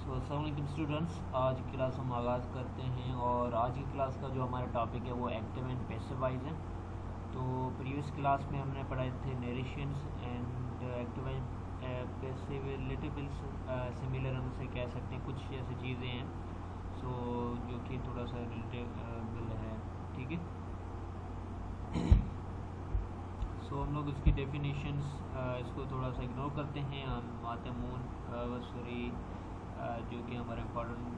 तो अस्सलाम वालेकुम स्टूडेंट्स, आज की क्लास हम आगाज़ करते हैं और आज की क्लास का जो हमारा टॉपिक है वो एक्टिव एंड पैसिव वॉइस है। तो प्रीवियस क्लास में हमने पढ़ाए थे narrations and active and passive relative similar हम उसे कह सकते हैं, कुछ ऐसी चीज़ें हैं जो कि थोड़ा सा रिलेटेबल है, ठीक है। हम लोग इसकी डेफिनेशंस इसको थोड़ा सा इग्नोर करते हैं, हम आते मून सॉरी जो कि हमारा इम्पोर्टेंट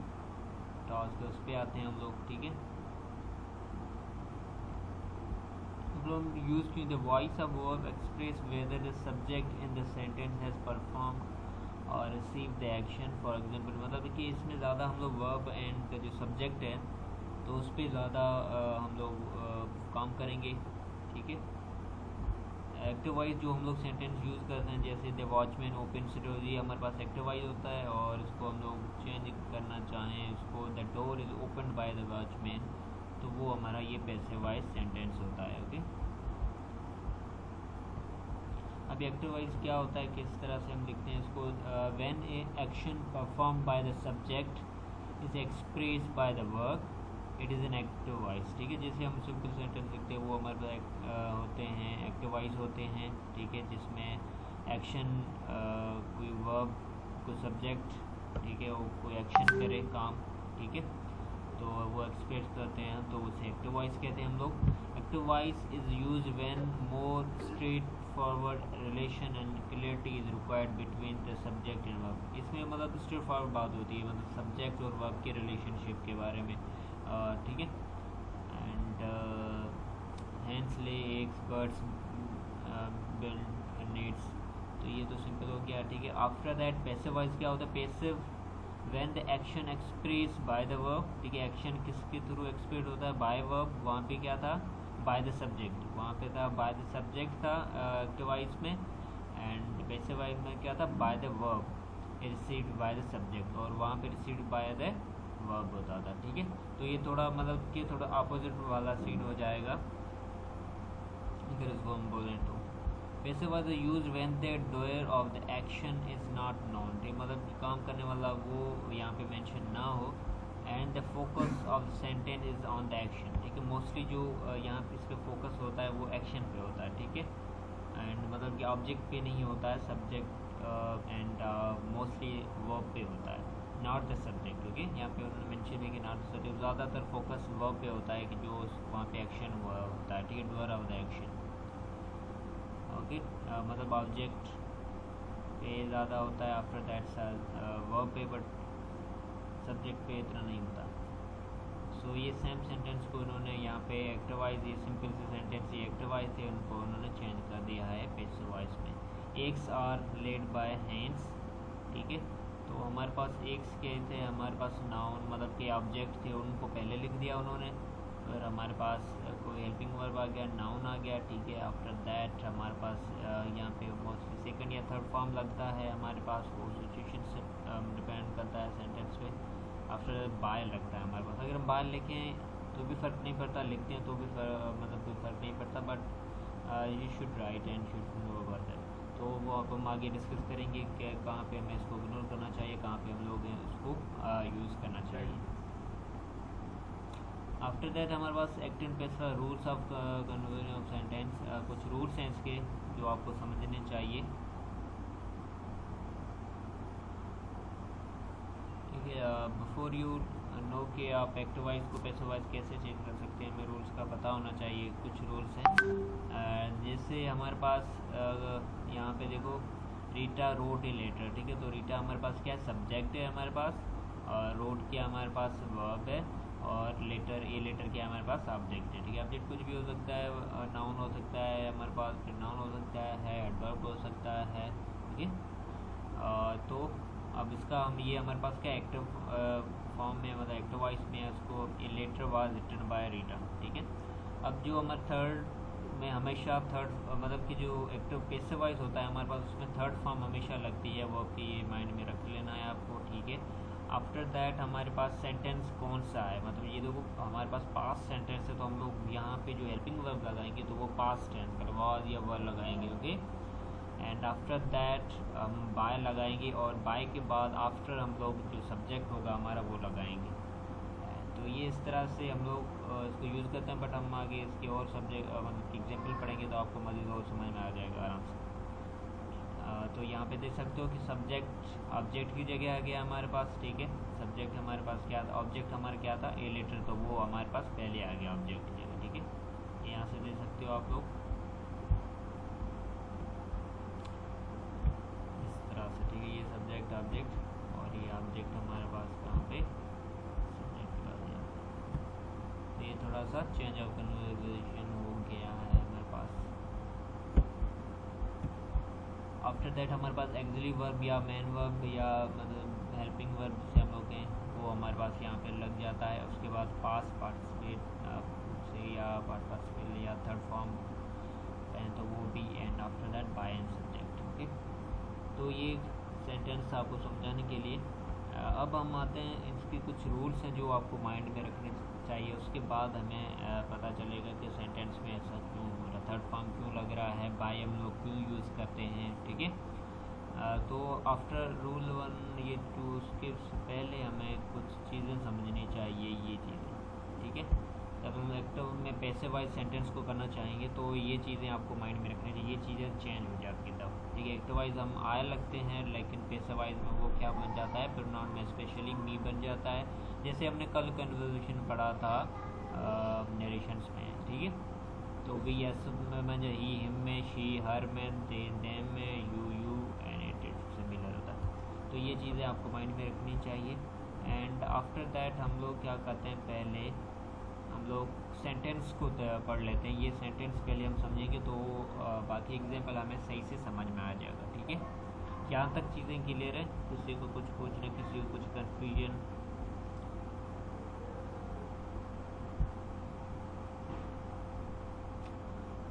टास्क है उस पर आते हैं हम लोग, ठीक है। हम use to the voice of verb express whether the subject in the sentence has perform और receive the action. For example मतलब कि इसमें ज़्यादा हम लोग वर्ब एंड का जो सब्जेक्ट है तो उस पर ज़्यादा हम लोग काम करेंगे, ठीक है। एक्टिव वॉइस जो हम लोग सेंटेंस यूज़ करते हैं जैसे the watchman opens the door, ये हमारे पास एक्टिव वॉइस होता है। और इसको हम लोग चेंज करना चाहें उसको the door is opened by the watchman, तो वो हमारा ये पैसिव वॉइस सेंटेंस होता है, ओके। अभी एक्टिव वॉइस क्या होता है, किस तरह से हम लिखते हैं इसको, when a action perform by the subject is expressed by the verb it is an active voice, ठीक है। जैसे हम सिंपल सेंटेंस लिखते हैं वो हमारे पास होते हैं एक्टिव वॉइस होते हैं, ठीक है, जिसमें एक्शन कोई वर्ब कोई सब्जेक्ट, ठीक है, वो कोई एक्शन करे काम, ठीक है, तो वो एक्सप्रेस करते हैं तो उसे एक्टिव वॉइस कहते हैं हम लोग। Active voice is use when more straight forward relation and clarity is required between the subject and verb. इसमें मतलब स्ट्रेट फॉरवर्ड बात होती है, मतलब सब्जेक्ट और वर्ब के रिलेशनशिप के बारे में, ठीक है। And hens lay eggs birds build nests, तो ये तो सिंपल हो गया, ठीक है। आफ्टर दैट पैसिव वॉइस क्या होता है, passive when the action express by the verb, ठीक है, एक्शन किसके थ्रू एक्सप्रेस होता है, बाय वर्ब। वहाँ पे क्या था, बाय द सब्जेक्ट, वहाँ पे था बाय द सब्जेक्ट था एक्टिव वॉइस में, एंड पैसिव वॉइस में क्या था, by the verb received by the subject, और वहाँ पे रिसीव्ड बाय द वर्ब होता था, ठीक है। तो ये थोड़ा मतलब कि थोड़ा अपोजिट वाला सीन हो जाएगा अगर इसको हम बोलें तो। Passive voice use when the doer of the action is not known, ठीक, मतलब काम करने वाला वो यहाँ पे मेंशन ना हो, and the focus of the sentence is on the action, ठीक है। मोस्टली जो यहाँ पे इस पर फोकस होता है वो एक्शन पे होता है, ठीक है, एंड मतलब कि ऑब्जेक्ट पे नहीं होता है, सब्जेक्ट एंड मोस्टली वर्ब पे होता है, नॉट द सब्जेक्ट, ओके। यहाँ पे उन्होंने मेंशन है कि नॉट द सब्जेक्ट, ज़्यादातर फोकस वर्ब पे होता है कि जो वहाँ पे एक्शन हुआ होता है, ठीक है, doer of the action, okay. मतलब ऑब्जेक्ट पे ज़्यादा होता है, आफ्टर दैट वर्ब पे, बट सब्जेक्ट पे इतना नहीं होता। सो ये सेम सेंटेंस को उन्होंने यहाँ पे एक्टिव वॉइस, ये सिंपल से सेंटेंस ये एक्टिव वॉइस थे, उनको उन्होंने चेंज कर दिया है पैसिव वॉइस में। Eggs are laid by hens, ठीक है, तो हमारे पास एग्स के थे, हमारे पास नाउन मतलब कि ऑब्जेक्ट थे, उनको पहले लिख दिया उन्होंने, फिर हमारे पास कोई हेल्पिंग वर्ब आ गया, नाउन आ गया, ठीक है। आफ्टर दैट हमारे पास यहाँ पे मोस्टली सेकंड या थर्ड फॉर्म लगता है हमारे पास, वो सिचुएशन से डिपेंड करता है सेंटेंस पे। आफ्टर बाय लगता है हमारे पास, अगर हम बाय लिखें तो भी फ़र्क नहीं पड़ता, लिखते हैं तो भी मतलब कोई फ़र्क नहीं पड़ता, but you should write and should know about that. तो वो अब हम आगे डिस्कस करेंगे कि कहाँ पे हमें इसको इग्नोर करना चाहिए, कहाँ पे हम लोग इसको यूज़ करना चाहिए। आफ्टर दैट हमारे पास active passive rules of conversion of sentence, कुछ रूल्स हैं इसके जो आपको समझने चाहिए, ठीक है। बिफोर यू नो कि आप एक्टिव वॉइस को पैसिव वॉइस कैसे चेंज कर सकते हैं, हमें रूल्स का पता होना चाहिए। कुछ रूल्स हैं जैसे हमारे पास यहाँ पे देखो, रीटा रोट ए लेटर, ठीक है, तो रीटा हमारे पास क्या है, सब्जेक्ट है हमारे पास, और रोट क्या हमारे पास वर्ब है, और लेटर ए लेटर क्या हमारे पास ऑब्जेक्ट है, ठीक है। ऑब्जेक्ट कुछ भी हो सकता है, नाउन हो सकता है हमारे पास, नाउन हो सकता है, एडवर्ब हो सकता है, ठीक है। तो अब इसका हम ये हमारे पास क्या एक्टिव फॉर्म में मतलब एक्टिव वॉइस में है, उसको a letter was written by Rita, ठीक है। अब जो हमारे थर्ड में हमेशा थर्ड मतलब कि जो एक्टिव पैसिव वॉइस होता है हमारे पास, उसमें थर्ड फॉर्म हमेशा लगती है, वो आपकी ये माइंड में रख लेना है आपको, ठीक है। आफ्टर दैट हमारे पास सेंटेंस कौन सा है, मतलब ये देखो हमारे पास पास्ट सेंटेंस है, तो हम लोग यहाँ पे जो हेल्पिंग वर्ब लगाएंगे तो वो पास्ट टेंस का वाज या वर लगाएंगे, ओके। एंड आफ्टर दैट हम बाय लगाएंगे और बाय के बाद आफ्टर हम लोग जो सब्जेक्ट होगा हमारा वो लगाएंगे। तो ये इस तरह से हम लोग इसको यूज़ करते हैं, बट हम आगे इसके और सब्जेक्ट मतलब एग्जाम्पल पढ़ेंगे तो आपको मज़ीद और समझ में आ जाएगा आराम से। तो यहाँ पे देख सकते हो कि सब्जेक्ट ऑब्जेक्ट की जगह आ गया हमारे पास, ठीक है। सब्जेक्ट हमारे पास क्या था, ऑब्जेक्ट हमारा क्या था, ए लेटर, तो वो हमारे पास पहले आ गया ऑब्जेक्ट की जगह, ठीक है। यहाँ से देख सकते हो आप लोग इस तरह से, ठीक है। ये सब्जेक्ट ऑब्जेक्ट और ये ऑब्जेक्ट हमारे पास कहाँ पे सब्जेक्ट आ गया। तो ये थोड़ा सा चेंज ऑफ कन्वर्सेशन हो गया है हमारे पास। आफ्टर दैट हमारे पास एक्सिलरी वर्ब या मेन वर्ब या मतलब हेल्पिंग वर्ब से हम लोग हैं वो हमारे पास यहाँ पे लग जाता है। उसके बाद पास्ट पार्टिसिपेट से या पार्टिसिपेट या थर्ड फॉर्म तो वो भी, and after that bye and subject, okay. तो ये सेंटेंस आपको समझाने के लिए अब हम आते हैं इसके कुछ रूल्स हैं जो आपको माइंड में रखने चाहिए। उसके बाद हमें पता चलेगा कि सेंटेंस में ऐसा क्यों हो रहा है, थर्ड फॉर्म क्यों लग रहा है, बाय हम लोग क्यों यूज़ करते हैं, ठीक है। तो आफ्टर रूल 1 ये 2 उसके पहले हमें कुछ चीज़ें समझनी चाहिए, ये चीज़ें, ठीक है। जब हम एक्टिव में पैसे वाइज सेंटेंस को करना चाहेंगे तो ये चीज़ें आपको माइंड में रखनी चाहिए, ये चीज़ें चेंज हो जाती तब, ठीक है। एक्टिव वाइज हम आय लगते हैं, लेकिन पैसे वाइज में वो क्या बन जाता है, प्रोनाउन में स्पेशली मी बन जाता है, जैसे हमने कल कन्वर्सेशन पढ़ा था नरेशंस में, ठीक है। तो भी यस में ही, हिम में, शी, हर में, दे, देम में, यू एंड इट सिमिलर होता है। तो ये चीज़ें आपको माइंड में रखनी चाहिए। एंड आफ्टर दैट हम लोग क्या करते हैं, पहले हम लोग सेंटेंस को पढ़ लेते हैं। ये सेंटेंस पहले हम समझेंगे तो बाकी एग्जाम्पल हमें सही से समझ में आ जाएगा, ठीक है। यहाँ तक चीज़ें क्लियर है, किसी को कुछ पूछना, किसी को कुछ कन्फ्यूजन?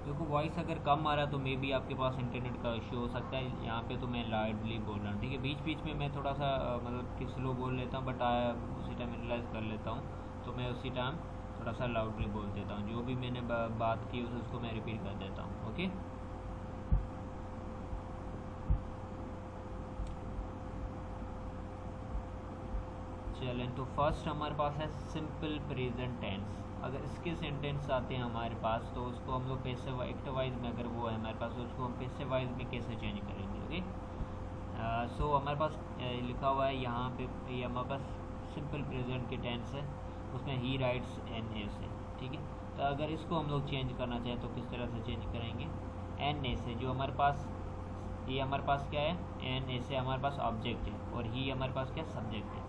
देखो वॉइस अगर कम आ रहा है तो मे बी आपके पास इंटरनेट का इश्यू हो सकता है। यहाँ पे तो मैं लाउडली बोल रहा हूँ, ठीक है। बीच बीच में मैं थोड़ा सा मतलब कि स्लो बोल लेता हूँ, बट उसी टाइम एनालाइज कर लेता हूँ, तो मैं उसी टाइम थोड़ा सा लाउडली बोल देता हूँ। जो भी मैंने बात की उसको मैं रिपीट कर देता हूँ, ओके। चलें, तो फर्स्ट हमारे पास है सिंपल प्रेजेंट टेंस। अगर इसके सेंटेंस आते हैं हमारे पास तो उसको हम लोग पैसे एक्टिव वाइज में, अगर वो है हमारे पास तो उसको हम पैसे वाइज में कैसे चेंज करेंगे, ओके। सो हमारे पास लिखा हुआ है यहाँ पे, ये हमारे पास सिंपल प्रेजेंट के टेंस है, उसमें ही राइट्स एन ए से, ठीक है। तो अगर इसको हम लोग चेंज करना चाहें तो किस तरह से चेंज करेंगे, एन ए से, जो हमारे पास ये हमारे पास क्या है, एन ए से हमारे पास ऑब्जेक्ट है और ही हमारे पास क्या सब्जेक्ट है।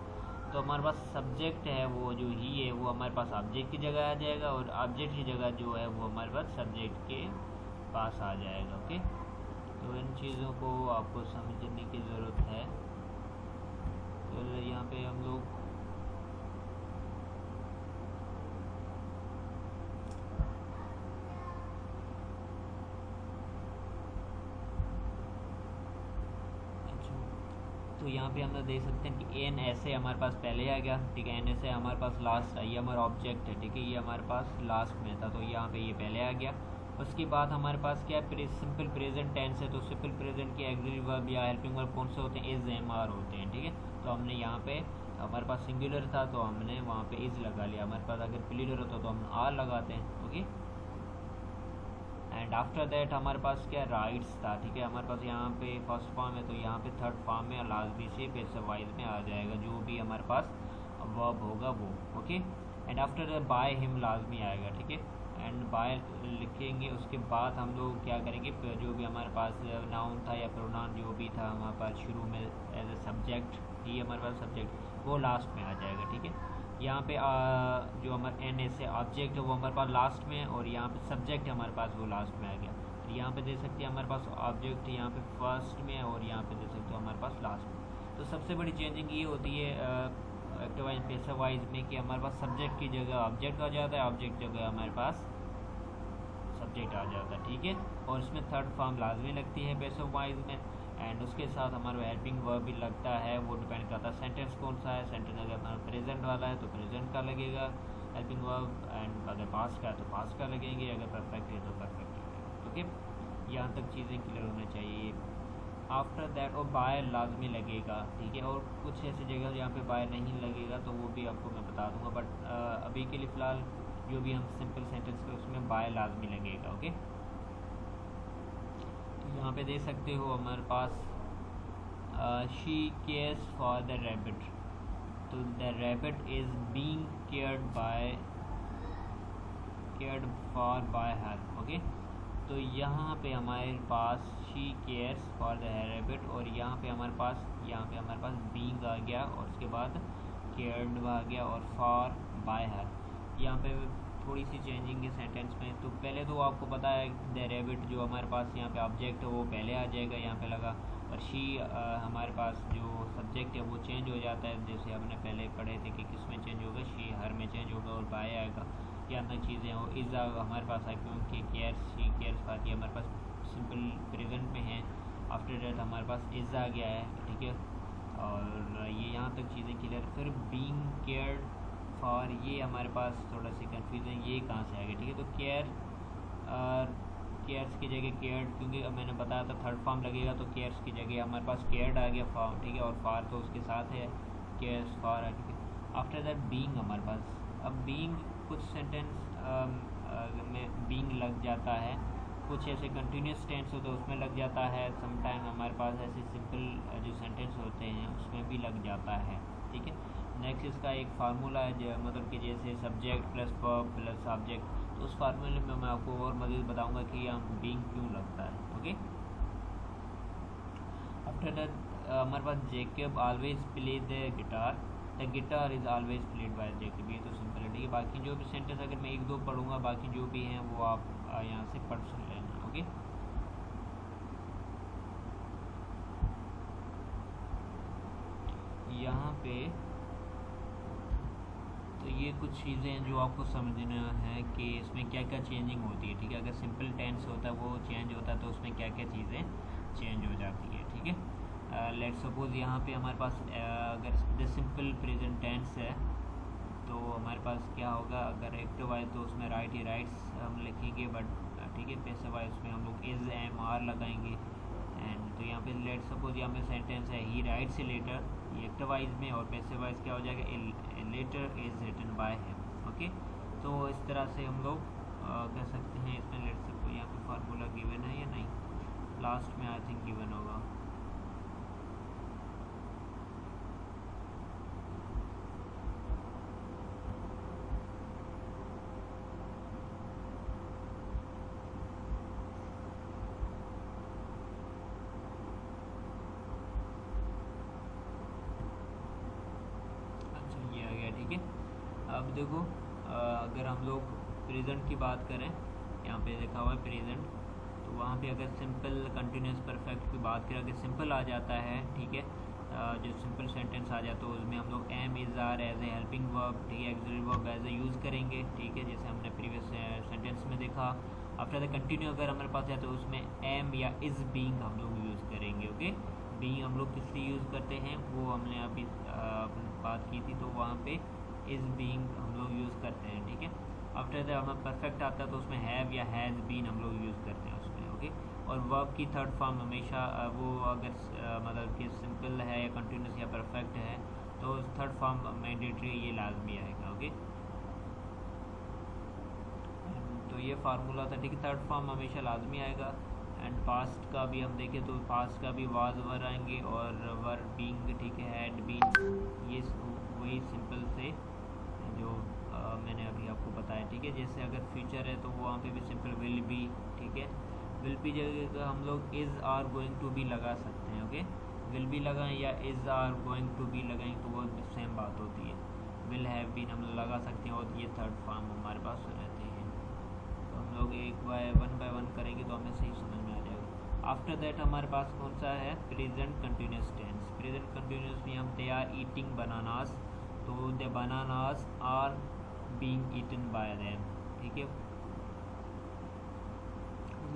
तो हमारे पास सब्जेक्ट है वो जो ही है वो हमारे पास ऑब्जेक्ट की जगह आ जाएगा और ऑब्जेक्ट की जगह जो है वो हमारे पास सब्जेक्ट के पास आ जाएगा, ओके। तो इन चीज़ों को आपको समझने की ज़रूरत है। तो यहाँ पे हम लोग तो यहाँ पे हम लोग देख सकते हैं कि एन ऐसे हमारे पास पहले आ गया, ठीक है। एन ऐसे हमारे पास लास्ट आई, हमारा ऑब्जेक्ट है, ठीक है। ये हमारे पास लास्ट में था तो यहाँ पे ये पहले आ गया। उसके बाद हमारे पास क्या है, सिंपल प्रेजेंट टेंस है, तो सिंपल प्रेजेंट के एक्सिलरी वर्ब या हेल्पिंग वर्ब कौन से होते हैं, इज, एम, आर होते हैं, ठीक है। तो हमने यहाँ पे हमारे पास सिंगुलर था तो हमने वहाँ पे इज लगा लिया। हमारे पास अगर प्लूरल होता तो हम आर लगाते हैं, ओके। एंड आफ्टर दैट हमारे पास क्या राइट्स था, ठीक है। हमारे पास यहाँ पे फर्स्ट फॉर्म है तो यहाँ पे थर्ड फॉर्म में लाजमी से पैसे वाइज में आ जाएगा जो भी हमारे पास वर्ब होगा वो, okay. And after that by him लाजमी आएगा, ठीक है। एंड बाय लिखेंगे, उसके बाद हम लोग क्या करेंगे, जो भी हमारे पास नाउन था या प्रोनाउन जो भी था हमारे पास शुरू में एज ए सब्जेक्ट, ही हमारे पास सब्जेक्ट वो लास्ट में आ जाएगा, ठीक है। यहाँ पे जो हमारे एन ए से ऑब्जेक्ट है वो हमारे पास लास्ट में और यहाँ पे सब्जेक्ट हमारे पास वो लास्ट में आ गया। तो यहाँ पे देख सकते हैं हमारे पास ऑब्जेक्ट यहाँ पे फर्स्ट में और यहाँ पे देख सकते हो हमारे पास लास्ट में। तो सबसे बड़ी चेंजिंग ये होती है एक्टिव वाइज पैसिव वाइज में कि हमारे पास सब्जेक्ट की जगह ऑब्जेक्ट आ जाता है, ऑब्जेक्ट जगह हमारे पास सब्जेक्ट आ जाता है, ठीक है। और इसमें थर्ड फॉर्म लाजमी लगती है पैसिव वाइज में। एंड उसके साथ हमारा हेल्पिंग वर्ब भी लगता है, वो डिपेंड करता है सेंटेंस कौन सा है। सेंटेंस अगर हमारा प्रेजेंट वाला है तो प्रेजेंट का लगेगा हेल्पिंग वर्ब, एंड अगर पास्ट का है तो पास्ट का लगेंगे, अगर परफेक्ट है तो परफेक्ट लगेगा, ओके। यहाँ तक चीज़ें क्लियर होना चाहिए। आफ्टर दैट और बाय लाजमी लगेगा, ठीक है, और कुछ ऐसी जगह जहाँ पे बाय नहीं लगेगा तो वो भी आपको मैं बता दूंगा, बट अभी के लिए फ़िलहाल जो भी हम सिंपल सेंटेंस के उसमें बाय लाजमी लगेगा। ओके, तो यहाँ पे देख सकते हो हमारे पास she cares for the rabbit, तो the rabbit is being cared for by her. Okay, तो यहाँ पे हमारे पास she cares for the rabbit, और यहाँ पे हमारे पास बीइंग आ गया, और उसके बाद केयर्ड आ गया, और फॉर बाय हर। यहाँ पे थोड़ी सी चेंजिंग है सेंटेंस में। तो पहले तो आपको पता है द रैबिट जो हमारे पास यहाँ पे ऑब्जेक्ट है वो पहले आ जाएगा, यहाँ पे लगा, और शी हमारे पास जो सब्जेक्ट है वो चेंज हो जाता है, जैसे हमने पहले पढ़े थे कि किस में चेंज होगा, शी हर में चेंज होगा, और बाय आएगा। यहाँ तक चीज़ें हो इज़ हमारे पास है क्योंकि केयर्स शी केयर्स बाकी हमारे पास सिंपल प्रेजेंट में है। आफ्टर दैट हमारे पास इज़ आ गया है, ठीक है, और ये यहाँ तक चीज़ें क्लियर। फिर बीइंग केयर्ड फॉर, ये हमारे पास थोड़ा सी कन्फ्यूजन, ये कहाँ से आ गया, ठीक है, तो केयर्स की जगह केयर्ड, क्योंकि अब मैंने बताया था थर्ड फॉर्म लगेगा तो केयर्स की जगह हमारे पास केयर्ड आ गया फॉर्म, ठीक है, और फार तो उसके साथ है, केयर्स फार आ गया। आफ्टर दैट बीइंग हमारे पास, अब बीइंग कुछ सेंटेंस में बीइंग लग जाता है, कुछ ऐसे कंटिन्यूस टेंस होते हैं उसमें लग जाता है, समटाइम हमारे पास ऐसे सिंपल जो सेंटेंस होते हैं उसमें भी लग जाता है, ठीक है। नेक्स्ट इसका एक फार्मूला है जो मतलब कि जैसे subject plus verb plus object, तो उस फार्मूले में मैं आपको और मज़ीद बताऊंगा कि यहाँ बीइंग क्यों लगता है। ओके, आफ्टर दैट हमारे पास Jacob always play the guitar is always played by Jacob, ये तो सिंपल है, ठीक है। बाकी जो भी सेंटेंस अगर मैं एक दो पढ़ूंगा, बाकी जो भी हैं वो आप यहाँ से पढ़ सुन लेना। ओके, यहाँ पे तो ये कुछ चीज़ें हैं जो आपको समझना है कि इसमें क्या क्या चेंजिंग होती है, ठीक है। अगर सिंपल टेंस होता है वो चेंज होता है तो उसमें क्या क्या चीज़ें चेंज हो जाती है, ठीक है। लेट सपोज यहाँ पे हमारे पास अगर द सिंपल प्रेजेंट टेंस है तो हमारे पास क्या होगा, अगर एक्टिव वाइज तो उसमें राइट ही राइट्स हम लिखेंगे, बट ठीक है, पैसिव वाइज उसमें हम लोग इज़ एम आर लगाएंगे। एंड तो यहाँ पे लेट सपोज यहाँ पे सेंटेंस है ही राइट्स ए लेटर, ये एक्टिव वाइज में, और पैसिव वाइज क्या हो जाएगा, a letter is written by him. Okay, तो इस तरह से हम लोग कह सकते हैं। इसमें लेट सपोज यहाँ पे फार्मूला गिवन है या नहीं, लास्ट में आई थिंक गिवन होगा। अब देखो अगर हम लोग प्रेजेंट की बात करें, यहाँ पे लिखा हुआ है प्रेजेंट, तो वहाँ पे अगर सिंपल कंटिन्यूस परफेक्ट की बात करें, अगर सिंपल आ जाता है, ठीक है, जो सिंपल सेंटेंस आ जाता है उसमें हम लोग am is are as a helping verb, ठीक है, auxiliary verb as a use करेंगे, ठीक है, जैसे हमने प्रीवियस सेंटेंस में देखा। आफ्टर द कंटिन्यू अगर हमारे पास है तो उसमें एम या इज़ बीइंग हम लोग यूज़ करेंगे। ओके, बीइंग हम लोग किस लिए यूज़ करते हैं वो हमने अभी बात की थी, तो वहाँ पे इज़ बीइंग हम लोग यूज़ करते हैं, ठीक है। आफ्टर दैट हमें परफेक्ट आता है तो उसमें हैव या हैज़ बीन हम लोग यूज़ करते हैं उसमें। ओके, और वर्ब की थर्ड फॉर्म हमेशा वो अगर मतलब कि सिंपल है या कंटिन्यूस या परफेक्ट है तो थर्ड फॉर्म मैंडेटरी ये लाजमी आएगा। ओके, तो ये फार्मूला था, ठीक है, थर्ड फॉर्म हमेशा लाजमी आएगा। एंड पास्ट का भी हम देखें तो पास्ट का भी वाज वर आएंगे, और वर बीइंग, ठीक है, हैड बीन, ये वही सिंपल से जो मैंने अभी आपको बताया, ठीक है। जैसे अगर फ्यूचर है तो वहाँ पे भी सिंपल विल बी, ठीक है, विल बी जगह हम लोग is are going to be लगा सकते हैं। ओके, विल बी लगाएं या is are going to be लगाएं तो वो सेम बात होती है, विल हैव बीन हम लोग लगा सकते हैं, और ये थर्ड फॉर्म हमारे पास रहते हैं। तो हम लोग बाय वन करेंगे तो हमें सही समझ में आ जाएगा। आफ्टर दैट हमारे पास कौन सा है, present continuous tense. Present continuous में हम दे आर ईटिंग बनानास, तो the bananas are being eaten by them, ठीक है।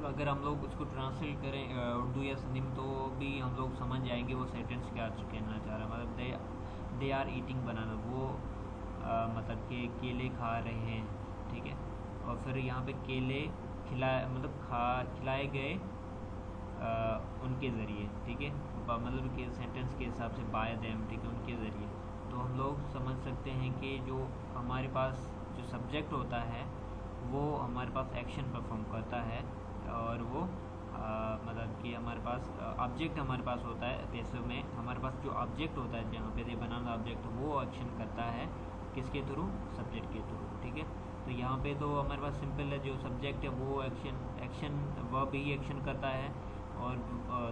अगर हम लोग उसको ट्रांसलेट करें उर्दू या सिंधी में तो भी हम लोग समझ जाएंगे वो सेंटेंस क्या कहना चाह रहा है। मतलब दे आर ईटिंग बनाना, वो मतलब कि केले खा रहे हैं, ठीक है, और फिर यहाँ पे केले खिलाए मतलब खिलाए गए उनके ज़रिए, ठीक है, मतलब कि सेंटेंस के हिसाब से बाय देम, ठीक है, उनके ज़रिए। तो हम लोग समझ सकते हैं कि जो हमारे पास जो सब्जेक्ट होता है वो हमारे पास एक्शन परफॉर्म करता है, और वो मतलब कि हमारे पास ऑब्जेक्ट हमारे पास होता है। पैसिव में हमारे पास जो ऑब्जेक्ट होता है, जहाँ पे दे बनाना ऑब्जेक्ट, वो एक्शन करता है किसके थ्रू, सब्जेक्ट के थ्रू, ठीक है। तो यहाँ पे तो हमारे पास सिंपल है, जो सब्जेक्ट है वो एक्शन वर्ब ही एक्शन करता है, और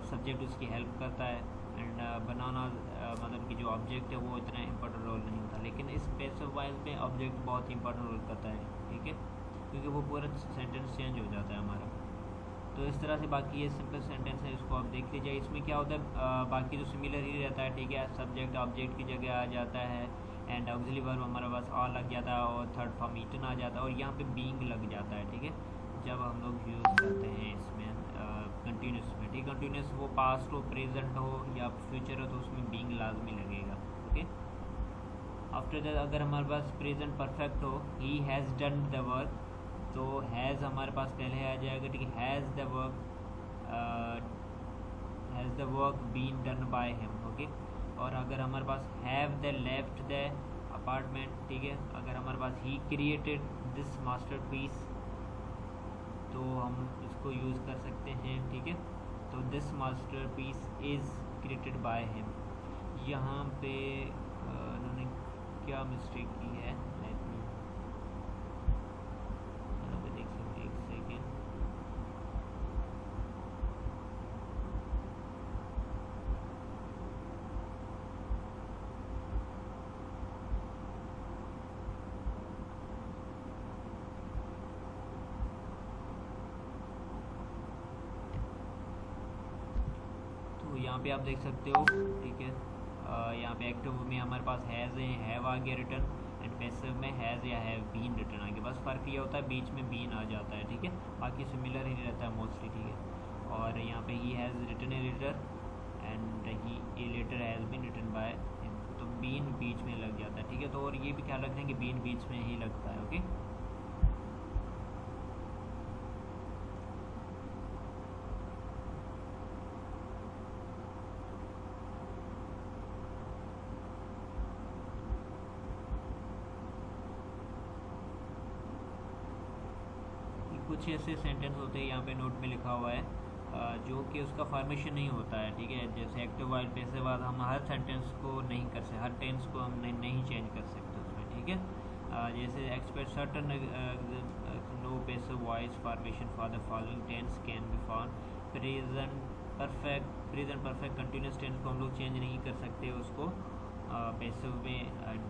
सब्जेक्ट उसकी हेल्प करता है। एंड बनाना मतलब कि जो ऑब्जेक्ट है वो इतना इंपॉर्टेंट रोल नहीं होता, लेकिन इस पैसिव वॉइस में ऑब्जेक्ट बहुत इंपॉर्टेंट रोल करता है, ठीक है, क्योंकि वो पूरा सेंटेंस चेंज हो जाता है हमारा। तो इस तरह से बाकी ये सिंपल सेंटेंस है, इसको आप देख लीजिए। इसमें क्या होता है, बाकी तो सिमिलर ही रहता है, ठीक है, सब्जेक्ट ऑब्जेक्ट की जगह आ जाता है, एंड ऑक्सिलरी वर्ब हमारे पास ऑल लग जाता है, और थर्ड फॉर्म ईटन आ जाता है, और यहाँ पे बीइंग लग जाता है, ठीक है, जब हम लोग यूज़ करते हैं इसमें कंटिन्यूस में, ठीक, कंटिन्यूस वो पास्ट हो, प्रेजेंट हो या फ्यूचर हो, तो उसमें बीइंग लाजमी लगेगा, ओके। आफ्टर दैट अगर हमारे पास प्रेजेंट परफेक्ट हो, he has done the work, तो हैज़ हमारे पास पहले आ जाएगा, ठीक है, has the work been done by him, okay. और अगर हमारे पास have the left the apartment, ठीक है, अगर हमारे पास ही क्रिएटेड दिस मास्टरपीस, तो हम इसको यूज़ कर सकते हैं, ठीक है। तो this masterpiece is created by him. यहाँ पे उन्होंने क्या मिस्टेक की है, लेट मी यहाँ पे देख सकते हैं, एक सेकेंड। यहाँ पे आप देख सकते हो, ठीक है, यहाँ पे एक्टिव में हमारे पास हैज़ है, हैव आ गया रिटर्न, एंड पैसिव में हैज़ या हैव बीन रिटर्न आ गया। बस फ़र्क ये होता है बीच में बीन आ जाता है, ठीक है, बाकी सिमिलर ही रहता है मोस्टली, ठीक है। और यहाँ पे he has written a letter, and he a letter has been written by him, तो बीन बीच में लग जाता है, ठीक है। तो और ये भी ख्याल रखते हैं कि बीन बीच में ही लगता है, ओके। कुछ ऐसे सेंटेंस होते हैं, यहाँ पे नोट में लिखा हुआ है, जो कि उसका फॉर्मेशन नहीं होता है, ठीक है, जैसे एक्टिव वाइल पैसिव बाद हम हर सेंटेंस को नहीं कर सकते, हर टेंस को हम नहीं चेंज कर सकते उसमें, ठीक है। जैसे except certain no passive voice formation for the following tense can be found. Present perfect continuous tense को हम लोग चेंज नहीं कर सकते उसको पैसिव में,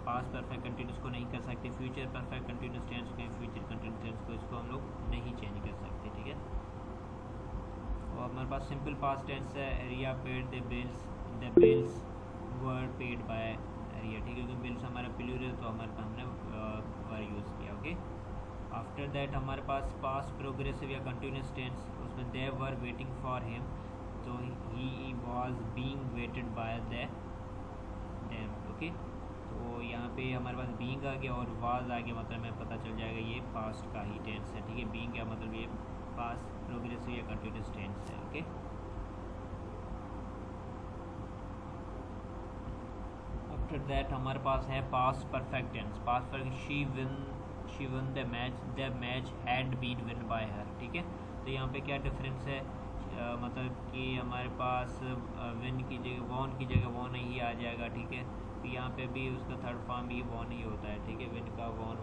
पास्ट परफेक्ट कंटिन्यूस को नहीं कर सकते, फ्यूचर परफेक्ट कंटिन्यूस टेंस को, फ्यूचर कंटिन्यूस टेंस को इसको हम लोग नहीं चेंज कर सकते, ठीक है। और हमारे पास सिंपल पास्ट टेंस है, Riya paid the bills were paid by Riya, ठीक है, क्योंकि बिल्स हमारा प्लूरल, तो हमारे पास हमने वर यूज़ किया, ओके। आफ्टर दैट हमारे पास पास्ट प्रोग्रेसिव या कंटिन्यूस टेंस, उसमें they were waiting for him, तो he was being waited by them, okay. तो यहाँ पे हमारे पास बीइंग आ गया और वाज आ गया, मतलब हमें पता चल जाएगा ये पास्ट का ही टेंस है, ठीक है। बीइंग का मतलब ये पास्ट प्रोग्रेसिव या कंटिन्यूस टेंस है, ओके। आफ्टर दैट हमारे पास है past perfect tense, past perfect, she won the match had been win by her, ठीक है। तो यहाँ पे क्या डिफरेंस है, मतलब कि हमारे पास विन की जगह वॉन की जगह वॉन ही आ जाएगा, ठीक है। तो यहाँ पे भी उसका थर्ड फॉर्म भी वॉन ही होता है, ठीक है, विन का वॉन,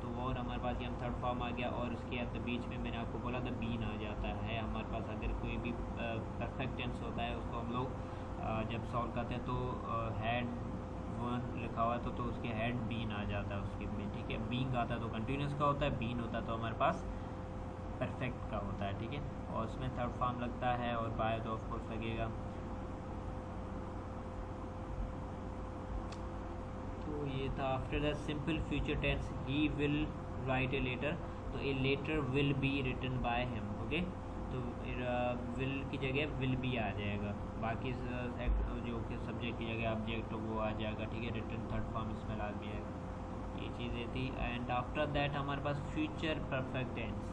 तो वॉन हमारे पास यहाँ थर्ड फॉर्म आ गया, और उसके अंदर बीच में मैंने आपको बोला था बीन आ जाता है हमारे पास। अगर कोई भी परफेक्ट टेंस होता है उसको हम लोग जब सॉल्व करते हैं, तो हैड वन लिखा हुआ है तो उसके हैड बीन आ जाता है उसके में, ठीक है। बीइंग आता है तो कंटिन्यूस का होता है, बीन होता है तो हमारे पास परफेक्ट का होता है, ठीक है। और उसमें थर्ड फॉर्म लगता है, और बाय तो ऑफ कोर्स लगेगा। तो ये था। After the simple future tense, he will write a letter, तो a letter will be written by him, okay. तो विल की जगह विल बी आ जाएगा, बाकी जो कि सब्जेक्ट की जगह ऑब्जेक्ट वो आ जाएगा, ठीक है। रिटन थर्ड फॉर्म इसमें ला दिया है, ये चीज़ें थी। एंड आफ्टर दैट हमारे पास future perfect tense,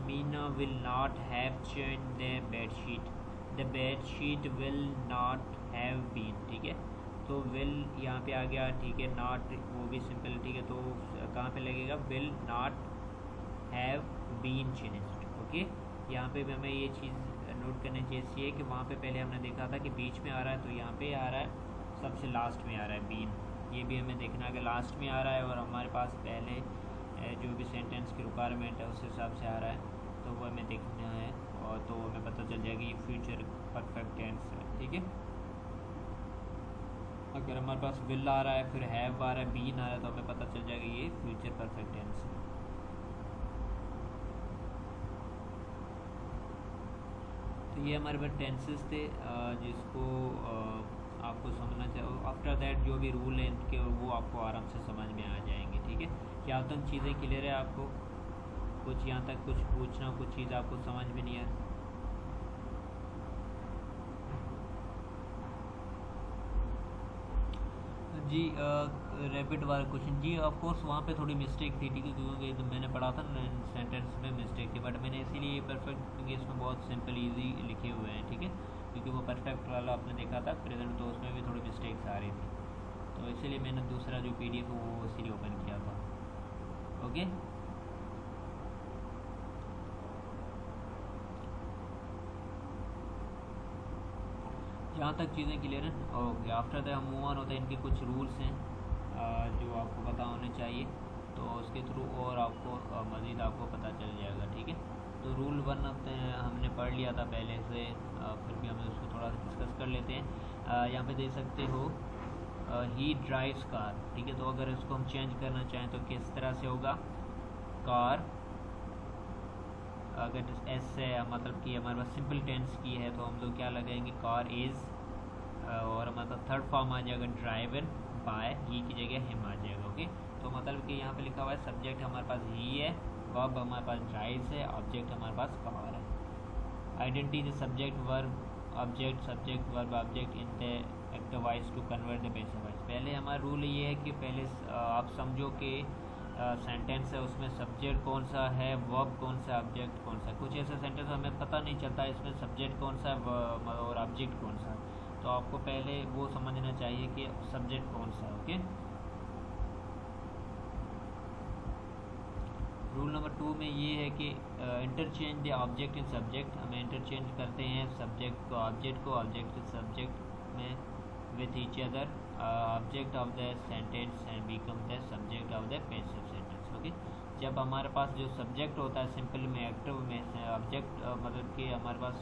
Meena will not have change the bedsheet, the bed sheet will not have been, ठीक है। तो विल यहाँ पे आ गया, ठीक है। नॉट वो भी सिंपल, ठीक है। तो कहाँ पे लगेगा, will not have been changed, okay. यहाँ पे भी हमें ये चीज़ नोट करनी चाहिए कि वहाँ पे पहले हमने देखा था कि बीच में आ रहा है, तो यहाँ पे आ रहा है सबसे लास्ट में आ रहा है बीन। ये भी हमें देखना है कि लास्ट में आ रहा है और हमारे पास पहले जो भी सेंटेंस की रिक्वायरमेंट है उस हिसाब से आ रहा है, तो वो हमें देखना है और तो हमें पता चल जाएगा ये फ्यूचर परफेक्ट टेंस है, ठीक है। अगर हमारे पास विल आ रहा है, फिर हैव आ रहा है, बीन आ रहा है, तो हमें पता चल जाएगा ये फ्यूचर परफेक्ट टेंस है। तो ये हमारे पास टेंसेस थे जिसको आपको समझना चाहिए। आफ्टर दैट जो भी रूल है इनके वो आपको आराम से समझ में आ जाएंगे, ठीक है। क्या तक चीज़ें क्लियर है आपको? कुछ यहाँ तक कुछ पूछना, कुछ चीज़ आपको समझ में नहीं आ जी? रैपिड वाला क्वेश्चन जी, ऑफ कोर्स वहाँ पे थोड़ी मिस्टेक थी, ठीक है, क्योंकि तो मैंने पढ़ा था ना सेंटेंस में मिस्टेक थी, बट मैंने इसीलिए परफेक्ट केस में बहुत सिंपल इजी लिखे हुए हैं, ठीक है। क्योंकि वो परफेक्ट वाला आपने देखा था प्रेजेंट, तो उसमें भी थोड़ी मिस्टेक्स आ रही थी, तो इसीलिए मैंने दूसरा जो PDF है वो इसीलिए ओपन किया था, ओके। जहाँ तक चीज़ें क्लियर हैं, ओके। आफ्टर दैट हम मूव ऑन होते हैं। इनके कुछ रूल्स हैं जो आपको पता होने चाहिए, तो उसके थ्रू और आपको मज़ीद आपको पता चल जाएगा, ठीक है। तो रूल 1 हमने पढ़ लिया था पहले से, फिर भी हम उसको थोड़ा डिस्कस कर लेते हैं। यहाँ पे देख सकते हो ही ड्राइव्स कार, ठीक है। तो अगर इसको हम चेंज करना चाहें तो किस तरह से होगा, कार अगर एस है मतलब कि हमारे पास सिंपल टेंस की है तो हम लोग क्या लगाएंगे, कार इज़, और हमारे पास थर्ड फॉर्म आ जाएगा ड्राइवन बाय, ही की जगह हिम आ जाएगा, ओके। तो मतलब कि यहाँ पे लिखा हुआ है सब्जेक्ट हमारे पास ही है, वर्ब हमारे पास ड्राइव्स है, ऑब्जेक्ट हमारे पास कार है। Identify subject verb object, subject verb object in the active voice to convert the passive voice. पहले हमारा रूल ये है कि पहले आप समझो कि सेंटेंस है उसमें सब्जेक्ट कौन सा है, वर्ब कौन सा, ऑब्जेक्ट कौन सा। कुछ ऐसे सेंटेंस हमें पता नहीं चलता इसमें सब्जेक्ट कौन सा है और ऑब्जेक्ट कौन सा है, तो आपको पहले वो समझना चाहिए कि सब्जेक्ट कौन सा है, ओके। रूल नंबर 2 में ये है कि interchange the object in subject. हमें इंटरचेंज करते हैं सब्जेक्ट को ऑब्जेक्ट को, ऑब्जेक्ट सब्जेक्ट में with each other, object of the sentence and become the subject of the passive sentence, okay. जब हमारे पास जो सब्जेक्ट होता है सिंपल में, एक्टिव में, ऑब्जेक्ट मतलब कि हमारे पास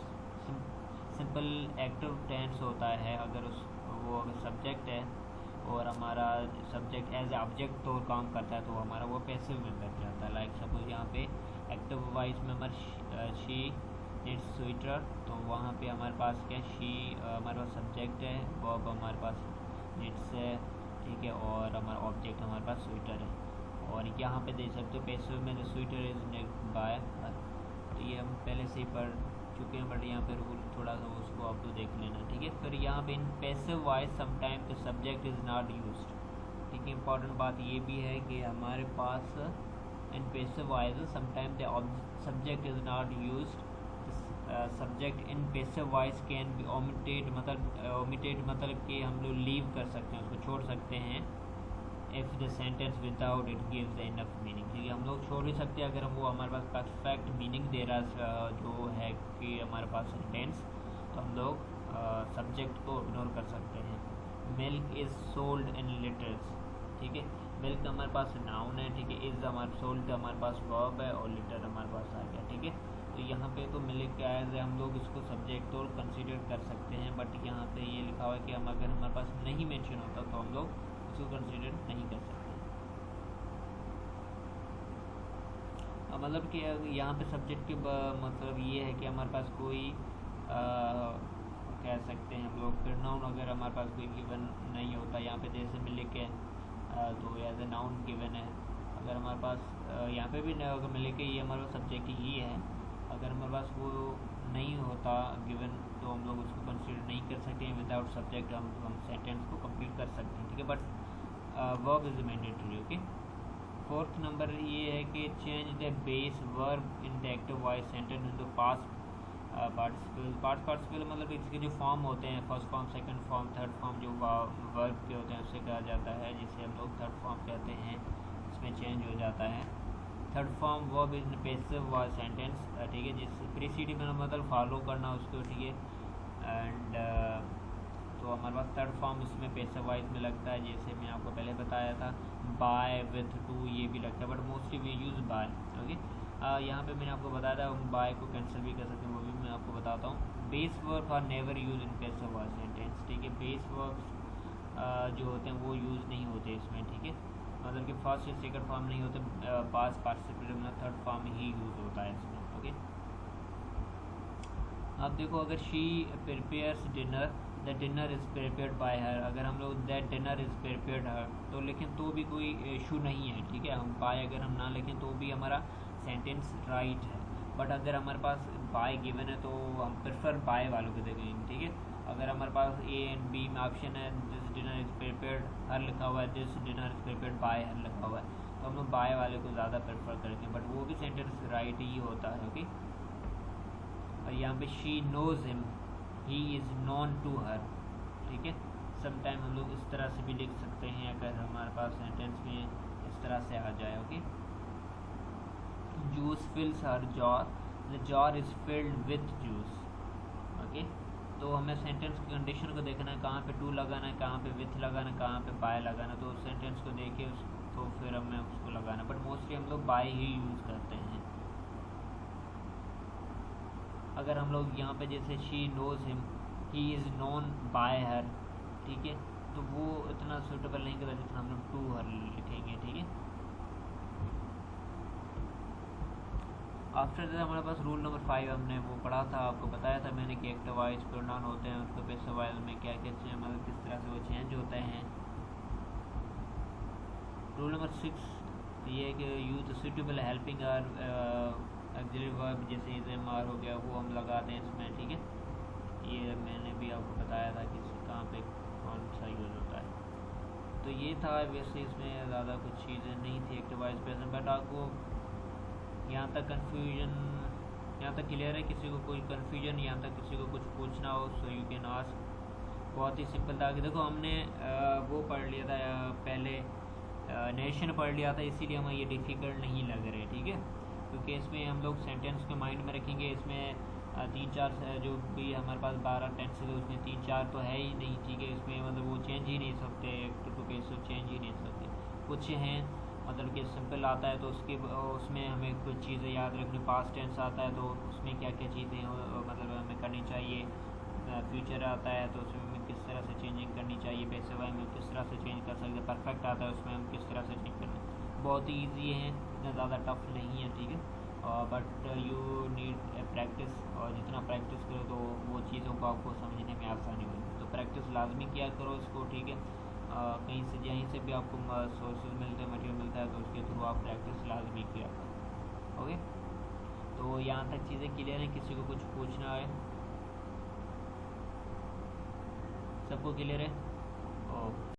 सिंपल एक्टिव टेंस होता है, अगर उस वो अगर सब्जेक्ट है और हमारा सब्जेक्ट एज ए ऑब्जेक्ट तो काम करता है, तो हमारा वो पैसिव में बैठ जाता है। लाइक सपोज यहाँ पे एक्टिव वॉइस में हमारा शी नीड्स स्वेटर, तो वहाँ पे हमारे पास क्या, शी हमारे पास सब्जेक्ट है, वर्ब हमारे पास नीड्स है, ठीक है, और हमारा ऑब्जेक्ट हमारे पास स्वेटर है। और यहाँ पे देख सकते हो पैसिव में the sweater is knitted by, तो ये हम पहले से ही पढ़ चुके हैं, बट यहाँ पे रूल थोड़ा सा उसको आप तो देख लेना, ठीक है। फिर यहाँ पे in passive voice sometime the subject is not used, ठीक है। इंपॉर्टेंट बात ये भी है कि हमारे पास in passive voice sometime the subject is not used, subject in passive voice can be omitted, मतलब कि हम लोग लीव कर सकते हैं, उसको छोड़ सकते हैं, if the sentence without it gives enough meaning, ठीक है। हम लोग छोड़ भी सकते हैं अगर हम वो हमारे पास परफेक्ट मीनिंग दे रहा जो है कि हमारे पास सेंटेंस, तो हम लोग सब्जेक्ट को इग्नोर कर सकते हैं। Milk is sold in litres, ठीक है। मिल्क हमारे पास नाउन है, ठीक है। इज़ हमारे सोल्ड हमारे पास वर्ब है और लीटर हमारे पास आ गया, ठीक है। तो यहाँ पे तो मिल्क क्या है, हम लोग इसको सब्जेक्ट तो कंसिडर कर सकते हैं, बट यहाँ पे ये लिखा हुआ है कि हम अगर हमारे पास नहीं मेंशन होता तो हम लोग इसको कंसिडर नहीं कर सकते। मतलब कि यहाँ पे सब्जेक्ट के मतलब ये है कि हमारे पास कोई कह सकते हैं हम लोग प्रोनाउन अगर हमारे पास कोई गिवन नहीं होता, यहाँ पे जैसे मिल्क है तो एज ए नाउन गिवन है। अगर हमारे पास यहाँ पे भी अगर मिल्क है, ये हमारा सब्जेक्ट ही है, अगर हमारे पास वो नहीं होता गिवन तो हम लोग उसको कंसिडर नहीं कर सकते हैं। विदाउट सब्जेक्ट हम सेंटेंस को कंप्लीट कर सकते हैं, ठीक है, but verb is mandatory, okay. Fourth number ये है कि change the base verb in the active voice sentence in the past participle मतलब इसके जो फॉर्म होते हैं, first form, second form, third form, जो वर्ब के होते हैं उसे कहा जाता है, जिसे हम लोग थर्ड फॉर्म कहते हैं, इसमें चेंज हो जाता है। Third form verb in passive voice sentence, ठीक है, जिस प्रीसीडिंग मतलब फॉलो करना उसको, ठीक है। एंड तो हमारे पास थर्ड फॉर्म इसमें पैसिव वॉइस में लगता है, जैसे मैं आपको पहले बताया था, बाय, विथ, टू, ये भी लगता है, but mostly we use by. Okay, यहाँ पे मैंने आपको बताया था बाय को कैंसिल भी कर सकते हैं, वो भी मैं आपको बताता हूँ। Base verb are never use in passive voice sentence, ठीक है। बेस वर्ब्स जो होते हैं वो यूज़ नहीं होते इसमें, ठीक है, मतलब कि फर्स्ट या सेकंड फॉर्म नहीं होते, पास्ट पार्टिसिपल में थर्ड फॉर्म ही यूज़ होता है इसमें। ओके, अब देखो, अगर she prepares dinner, the dinner is prepared by हर, अगर हम लोग दैट डिनर इज़ प्रिपेयर्ड हर तो लेकिन तो भी कोई इशू नहीं है, ठीक है। हम बाय अगर हम ना लिखें तो भी हमारा सेंटेंस राइट है, बट अगर हमारे पास बाय गिवन है तो हम प्रेफर बाय वालों को देखेंगे, ठीक है। अगर हमारे पास ए एंड बी में ऑप्शन है, दिस डिनर इज़ प्रिपेयर्ड हर लिखा हुआ है, this dinner is prepared by हर लिखा हुआ है, तो हम लोग बाय वाले को ज़्यादा प्रेफर करते हैं, बट वो भी सेंटेंस राइट ही होता है। ओके, और यहाँ पे she knows him, he is known to her, ठीक है। समटाइम हम लोग इस तरह से भी लिख सकते हैं अगर हमारे पास सेंटेंस में इस तरह से आ जाए। Okay, juice fills her jar, the jar is filled with juice. Okay, तो हमें सेंटेंस की कंडीशन को देखना है, कहाँ पे टू लगाना है, कहाँ पे विथ लगाना है, कहाँ पे बाय लगाना है, तो सेंटेंस को देखे तो फिर हमें उसको लगाना, बट मोस्टली हम लोग बाय ही यूज़ करते हैं। अगर हम लोग यहाँ पे जैसे she knows him, he is known by her, ठीक है, तो वो इतना सूटेबल नहीं करता जितना हम लोग टू हर लिखेंगे, ठीक है। आफ्टर दैट हमारे पास रूल नंबर 5 हमने वो पढ़ा था, आपको बताया था मैंने कि एक्टिव वॉइस प्रोनाउन होते हैं, उसको पैसिव वॉइस में क्या क्या चेंज, मतलब किस तरह से वो चेंज होते हैं। रूल नंबर 6 ये है कि use suitable helping or auxiliary verb, जैसे इज एम आर हो गया, वो हम लगाते हैं इसमें, ठीक है। ये मैंने भी आपको बताया था कि कहाँ पे कौन सा यूज़ होता है। तो ये था, वैसे इसमें ज़्यादा कुछ चीज़ें नहीं थी एक्टिव वॉइस प्रेजेंट, बट आपको यहाँ तक कन्फ्यूजन, यहाँ तक क्लियर है? किसी को कोई कन्फ्यूजन, यहाँ तक किसी को कुछ पूछना हो सो यू कैन आस्क। बहुत ही सिंपल था कि देखो हमने वो पढ़ लिया था पहले, नेशन पढ़ लिया था, इसीलिए हमें ये डिफ़िकल्ट नहीं लग रहे, ठीक है, क्योंकि इसमें हम लोग सेंटेंस के माइंड में रखेंगे। इसमें 3-4 जो भी हमारे पास 12 टेंसेज है उसमें 3-4 तो है ही नहीं, ठीक है, इसमें मतलब वो चेंज ही नहीं सकते, टू पेज चेंज ही नहीं सकते। कुछ हैं मतलब कि सिंपल आता है तो उसमें हमें कुछ चीज़ें याद रखनी, पास्ट टेंस आता है तो उसमें क्या क्या चीज़ें मतलब हमें करनी चाहिए, फ्यूचर आता है तो उसमें हमें किस तरह से चेंजिंग करनी चाहिए, पैसे वाई में किस तरह से चेंज कर सकते हैं, परफेक्ट आता है उसमें हम किस तरह से चेंज करते हैं। बहुत ही ईजी है, इतना ज़्यादा टफ नहीं है, ठीक है, बट यू नीड प्रैक्टिस, और जितना प्रैक्टिस करो तो वो चीज़ों को आपको समझने में आसानी होगी। तो प्रैक्टिस लाजमी किया करो इसको, ठीक है। कहीं से यहीं से भी आपको सोर्सेज मिलते हैं, मटेरियल मिलता है, तो उसके थ्रू आप प्रैक्टिस लाजमी किया करो। ओके, तो यहाँ तक चीज़ें क्लियर हैं? किसी को कुछ पूछना है? सबको क्लियर है? ओके।